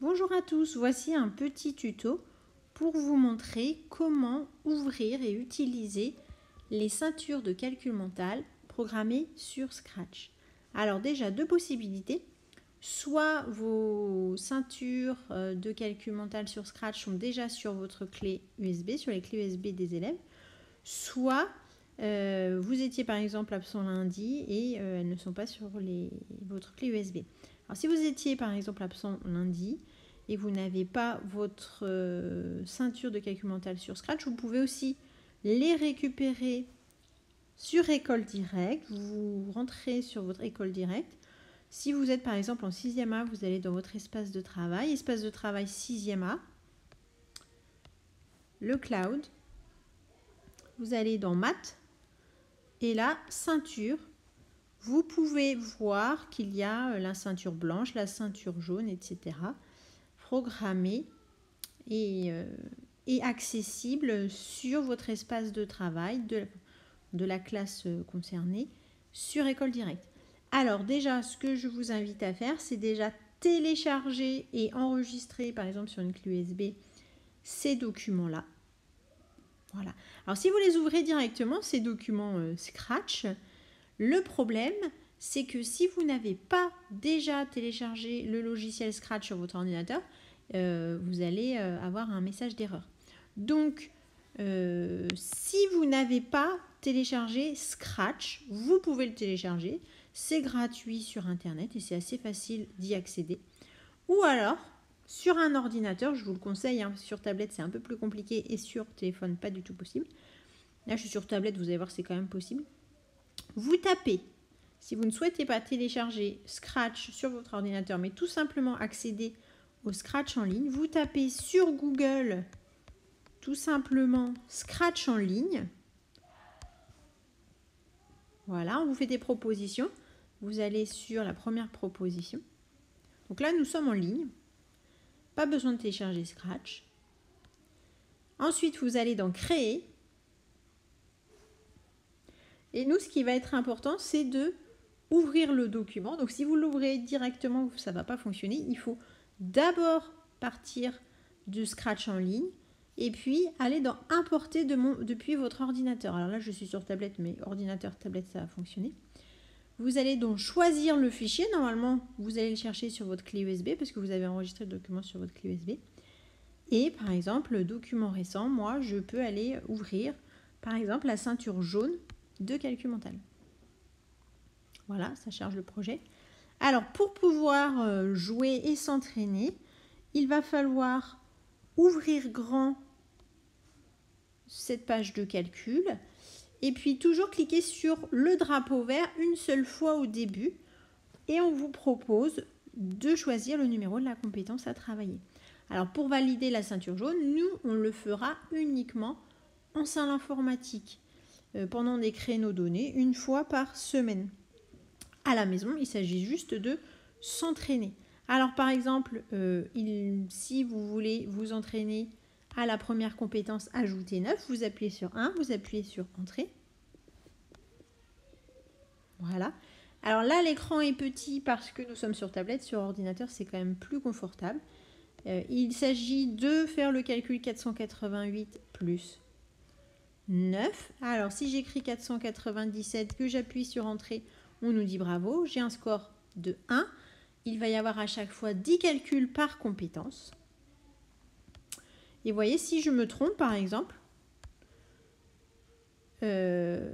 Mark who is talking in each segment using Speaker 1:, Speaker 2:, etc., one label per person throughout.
Speaker 1: Bonjour à tous, voici un petit tuto pour vous montrer comment ouvrir et utiliser les ceintures de calcul mental programmées sur Scratch. Alors déjà deux possibilités, soit vos ceintures de calcul mental sur Scratch sont déjà sur votre clé USB, sur les clés USB des élèves, soit vous étiez par exemple absent lundi et elles ne sont pas sur votre clé USB. Alors si vous étiez par exemple absent lundi et vous n'avez pas votre ceinture de calcul mental sur Scratch, vous pouvez aussi les récupérer sur École Directe. Vous rentrez sur votre École Directe. Si vous êtes par exemple en 6e A, vous allez dans votre espace de travail 6e A, le cloud, vous allez dans Maths et la ceinture. Vous pouvez voir qu'il y a la ceinture blanche, la ceinture jaune, etc. programmée et accessible sur votre espace de travail de la classe concernée sur École Directe. Alors déjà, ce que je vous invite à faire, c'est déjà télécharger et enregistrer, par exemple sur une clé USB, ces documents-là. Voilà. Alors si vous les ouvrez directement, ces documents Scratch, le problème, c'est que si vous n'avez pas déjà téléchargé le logiciel Scratch sur votre ordinateur, vous allez avoir un message d'erreur. Donc, si vous n'avez pas téléchargé Scratch, vous pouvez le télécharger. C'est gratuit sur Internet et c'est assez facile d'y accéder. Ou alors, sur un ordinateur, je vous le conseille, hein, sur tablette c'est un peu plus compliqué et sur téléphone pas du tout possible. Là, je suis sur tablette, vous allez voir, c'est quand même possible. Vous tapez, si vous ne souhaitez pas télécharger Scratch sur votre ordinateur, mais tout simplement accéder au Scratch en ligne, vous tapez sur Google tout simplement Scratch en ligne. Voilà, on vous fait des propositions. Vous allez sur la première proposition. Donc là, nous sommes en ligne. Pas besoin de télécharger Scratch. Ensuite, vous allez dans Créer. Et nous, ce qui va être important, c'est de ouvrir le document. Donc si vous l'ouvrez directement, ça ne va pas fonctionner. Il faut d'abord partir de Scratch en ligne et puis aller dans Importer depuis votre ordinateur. Alors là, je suis sur tablette, mais ordinateur, tablette, ça va fonctionner. Vous allez donc choisir le fichier. Normalement, vous allez le chercher sur votre clé USB parce que vous avez enregistré le document sur votre clé USB. Et par exemple, le document récent, moi, je peux aller ouvrir, par exemple, la ceinture jaune de calcul mental. Voilà, ça charge le projet. Alors, pour pouvoir jouer et s'entraîner, il va falloir ouvrir grand cette page de calcul et puis toujours cliquer sur le drapeau vert une seule fois au début et on vous propose de choisir le numéro de la compétence à travailler. Alors, pour valider la ceinture jaune, nous, on le fera uniquement en salle informatique pendant des créneaux donnés, une fois par semaine. À la maison, il s'agit juste de s'entraîner. Alors par exemple, si vous voulez vous entraîner à la première compétence ajouter 9, vous appuyez sur 1, vous appuyez sur Entrée. Voilà. Alors là, l'écran est petit parce que nous sommes sur tablette, sur ordinateur, c'est quand même plus confortable. Il s'agit de faire le calcul 488 plus 9. Alors si j'écris 497, que j'appuie sur Entrée, on nous dit bravo, j'ai un score de 1. Il va y avoir à chaque fois 10 calculs par compétence. Et vous voyez, si je me trompe, par exemple, le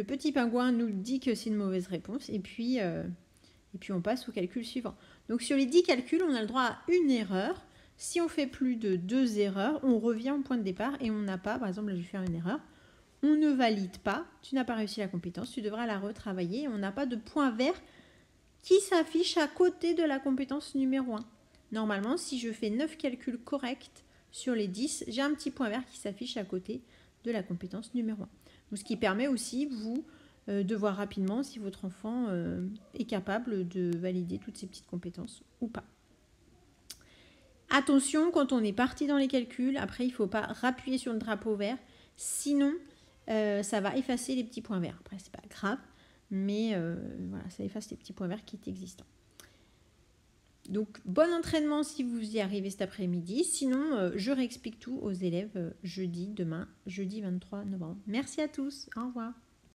Speaker 1: petit pingouin nous dit que c'est une mauvaise réponse. Et puis on passe au calcul suivant. Donc sur les 10 calculs, on a le droit à une erreur. Si on fait plus de 2 erreurs, on revient au point de départ et on n'a pas, par exemple, là je vais faire une erreur. On ne valide pas, tu n'as pas réussi la compétence, tu devras la retravailler. On n'a pas de point vert qui s'affiche à côté de la compétence numéro 1. Normalement, si je fais 9 calculs corrects sur les 10, j'ai un petit point vert qui s'affiche à côté de la compétence numéro 1. Donc, ce qui permet aussi, vous, de voir rapidement si votre enfant est capable de valider toutes ces petites compétences ou pas. Attention, quand on est parti dans les calculs, après, il ne faut pas rappuyer sur le drapeau vert, sinon, ça va effacer les petits points verts. Après, c'est pas grave, mais voilà, ça efface les petits points verts qui étaient existants. Donc, bon entraînement si vous y arrivez cet après-midi. Sinon, je réexplique tout aux élèves jeudi, demain, jeudi 23 novembre. Merci à tous. Au revoir.